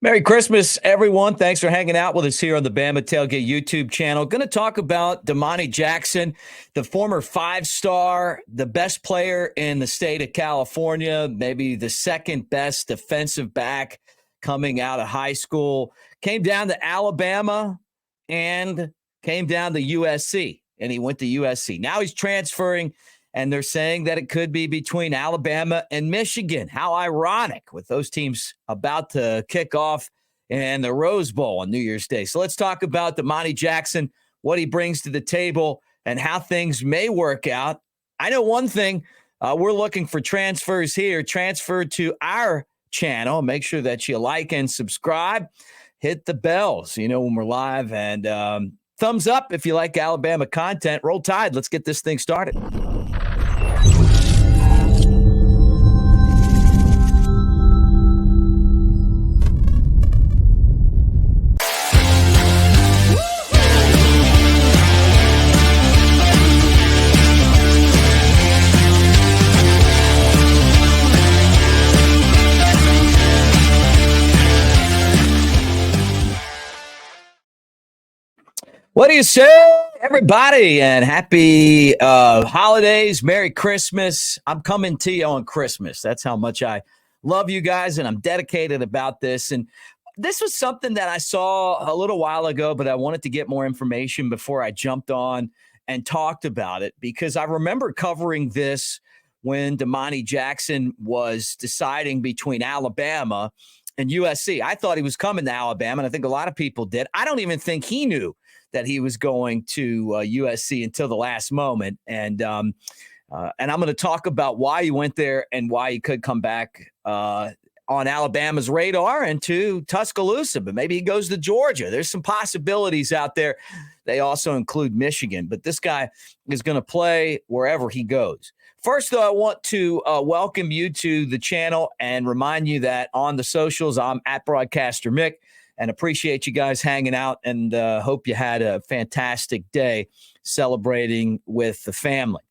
Merry Christmas, everyone. Thanks for hanging out with us here on the Bama Tailgate YouTube channel. Going to talk about Domani Jackson, the former five-star, the best player in the state of California, maybe the second best defensive back coming out of high school. Came down to Alabama and came down to USC, and he went to USC. Now he's transferring, and they're saying that it could be between Alabama and Michigan. How ironic with those teams about to kick off in the Rose Bowl on New Year's Day. So let's talk about Domani Jackson, what he brings to the table, and how things may work out. I know one thing. We're looking for transfers here. Transfer to our channel. Make sure that you like and subscribe. Hit the bell so you know when we're live. And thumbs up if you like Alabama content. Roll Tide. Let's get this thing started. What do you say, everybody? And happy holidays. Merry Christmas. I'm coming to you on Christmas. That's how much I love you guys, and I'm dedicated about this. And this was something that I saw a little while ago, but I wanted to get more information before I jumped on and talked about it, because I remember covering this when Domani Jackson was deciding between Alabama and USC. I thought he was coming to Alabama, and I think a lot of people did. I don't even think he knew that he was going to USC until the last moment. And I'm going to talk about why he went there and why he could come back on Alabama's radar and to Tuscaloosa, but maybe he goes to Georgia. There's some possibilities out there. They also include Michigan, but this guy is going to play wherever he goes. First, though, I want to welcome you to the channel and remind you that on the socials, I'm at Broadcaster Mick, and appreciate you guys hanging out, and hope you had a fantastic day celebrating with the family.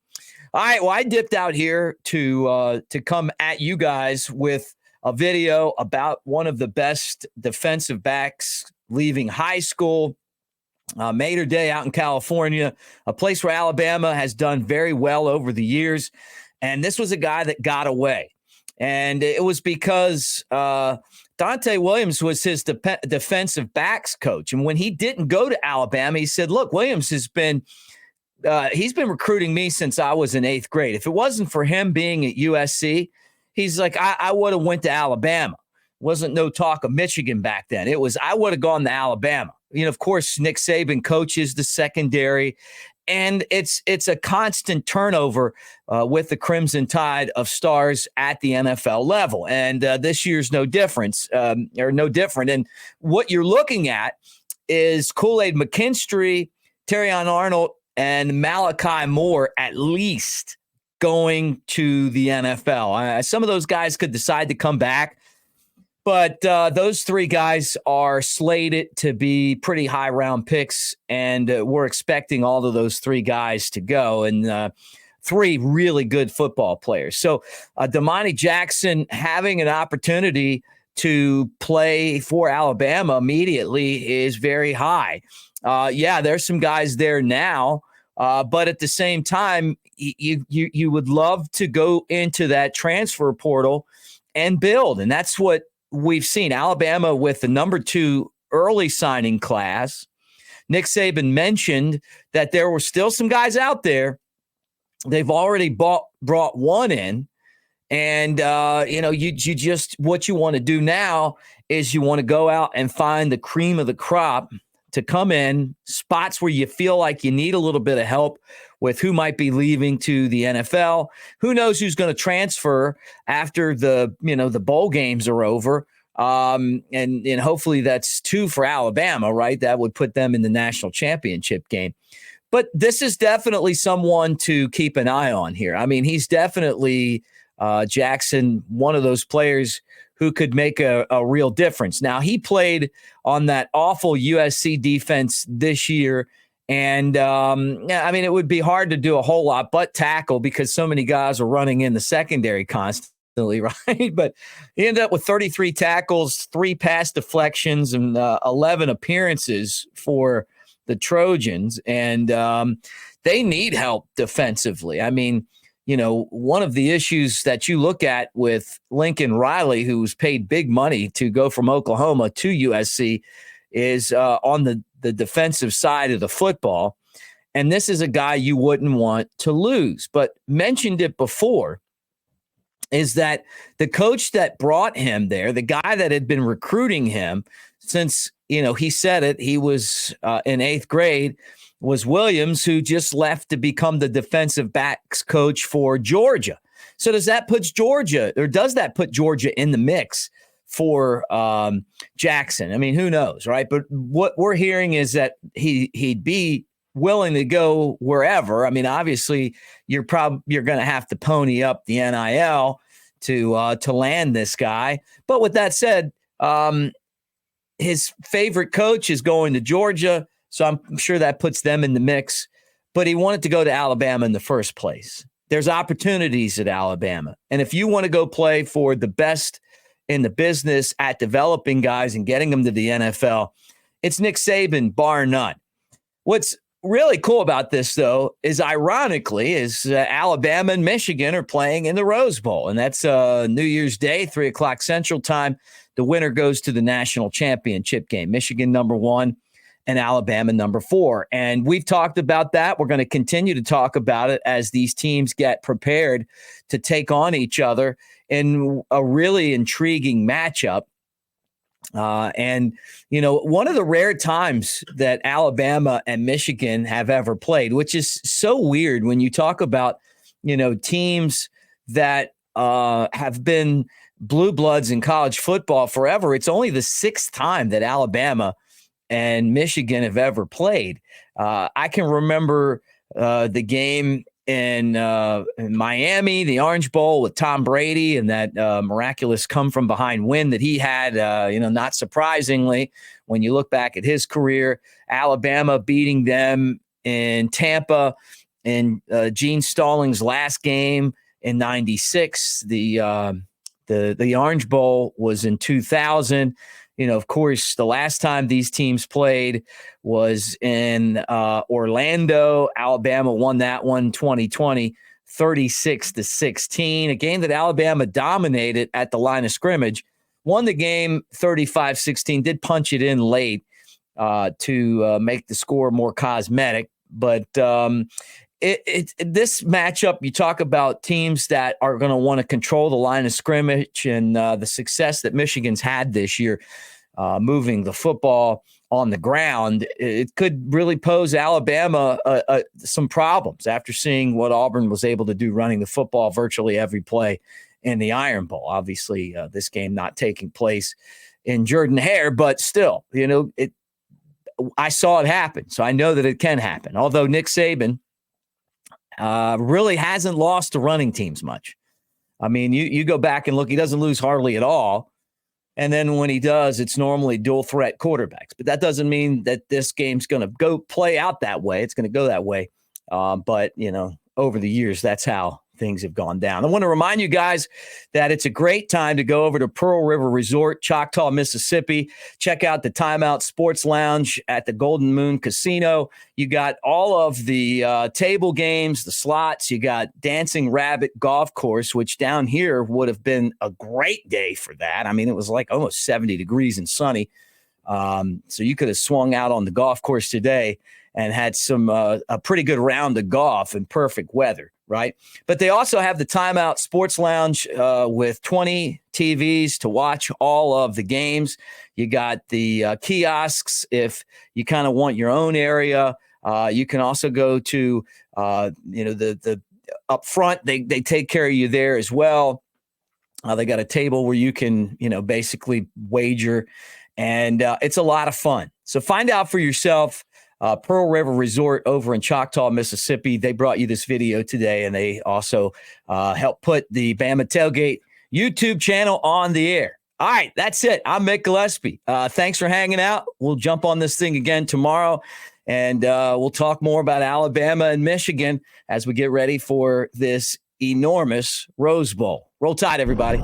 All right, well, I dipped out here to come at you guys with a video about one of the best defensive backs leaving high school. Mater Day out in California, a place where Alabama has done very well over the years. And this was a guy that got away. And it was because Donte Williams was his defensive backs coach. And when he didn't go to Alabama, he said, look, Williams has been he's been recruiting me since I was in 8th grade. If it wasn't for him being at USC, he's like, I would have went to Alabama. Wasn't no talk of Michigan back then. It was, I would have gone to Alabama. You know, of course, Nick Saban coaches the secondary, and it's a constant turnover with the Crimson Tide of stars at the NFL level. And this year's no different. And what you're looking at is Kool-Aid Mckinstry, Terrion Arnold, and Malachi Moore at least going to the NFL. Some of those guys could decide to come back. But those three guys are slated to be pretty high round picks, and we're expecting all of those three guys to go, and three really good football players. So Domani Jackson having an opportunity to play for Alabama immediately is very high. Yeah, there's some guys there now, but at the same time, you would love to go into that transfer portal and build, and that's what we've seen. Alabama with the number 2 early signing class. Nick Saban mentioned that there were still some guys out there. They've already brought one in. And, you just, what you want to do now is you want to go out and find the cream of the crop to come in, spots where you feel like you need a little bit of help with who might be leaving to the NFL. Who knows who's going to transfer after the bowl games are over. And hopefully that's 2 for Alabama, right? That would put them in the national championship game. But this is definitely someone to keep an eye on here. I mean, he's definitely Jackson, one of those players who could make a real difference. Now, he played on that awful USC defense this year. And, it would be hard to do a whole lot but tackle because so many guys are running in the secondary constantly. definitely, right? But he ended up with 33 tackles, 3 pass deflections, and 11 appearances for the Trojans. And they need help defensively. I mean, one of the issues that you look at with Lincoln Riley, who's paid big money to go from Oklahoma to USC, is on the defensive side of the football. And this is a guy you wouldn't want to lose. But mentioned it before, is that the coach that brought him there, the guy that had been recruiting him since, he said it, he was in 8th grade, was Williams, who just left to become the defensive backs coach for Georgia. So does that put Georgia in the mix for Jackson? I mean, who knows, right? But what we're hearing is that he'd be willing to go wherever. I mean, obviously, you're going to have to pony up the NIL to land this guy. But with that said, his favorite coach is going to Georgia. So I'm sure that puts them in the mix, but he wanted to go to Alabama in the first place. There's opportunities at Alabama. And if you want to go play for the best in the business at developing guys and getting them to the NFL, it's Nick Saban, bar none. What's really cool about this, though, is ironically, Alabama and Michigan are playing in the Rose Bowl. And that's New Year's Day, 3:00 Central Time. The winner goes to the national championship game. Michigan #1. And Alabama #4. And we've talked about that. We're going to continue to talk about it as these teams get prepared to take on each other in a really intriguing matchup. And one of the rare times that Alabama and Michigan have ever played, which is so weird when you talk about, teams that have been blue bloods in college football forever. It's only the 6th time that Alabama and Michigan have ever played. I can remember the game in Miami, the Orange Bowl with Tom Brady and that miraculous come-from-behind win that he had, not surprisingly, when you look back at his career. Alabama beating them in Tampa in Gene Stallings' last game in '96. The Orange Bowl was in 2000. Of course, the last time these teams played was in Orlando. Alabama won that one 2020, 36-16, a game that Alabama dominated at the line of scrimmage, won the game 35-16, did punch it in late to make the score more cosmetic. But this matchup, you talk about teams that are going to want to control the line of scrimmage and the success that Michigan's had this year moving the football on the ground. It could really pose Alabama some problems after seeing what Auburn was able to do running the football virtually every play in the Iron Bowl. Obviously, this game not taking place in Jordan-Hare, but still, I saw it happen, so I know that it can happen. Although Nick Saban really hasn't lost to running teams much. I mean, you go back and look, he doesn't lose hardly at all. And then when he does, it's normally dual threat quarterbacks. But that doesn't mean that this game's going to go play out that way. It's going to go that way. But, over the years, that's how things have gone down. I want to remind you guys that it's a great time to go over to Pearl River Resort, Choctaw, Mississippi. Check out the Timeout Sports Lounge at the Golden Moon Casino. You got all of the table games, the slots. You got Dancing Rabbit Golf Course, which down here would have been a great day for that. I mean, it was like almost 70 degrees and sunny. So you could have swung out on the golf course today and had a pretty good round of golf in perfect weather, right? But they also have the Timeout Sports Lounge with 20 TVs to watch all of the games. You got the kiosks if you kind of want your own area. You can also go to, the up front. They take care of you there as well. They got a table where you can, basically wager. And it's a lot of fun. So find out for yourself. Pearl River Resort over in Choctaw, Mississippi. They brought you this video today, and they also helped put the Bama Tailgate YouTube channel on the air. All right, that's it. I'm Mick Gillespie. Thanks for hanging out. We'll jump on this thing again tomorrow, and we'll talk more about Alabama and Michigan as we get ready for this enormous Rose Bowl. Roll Tide, everybody.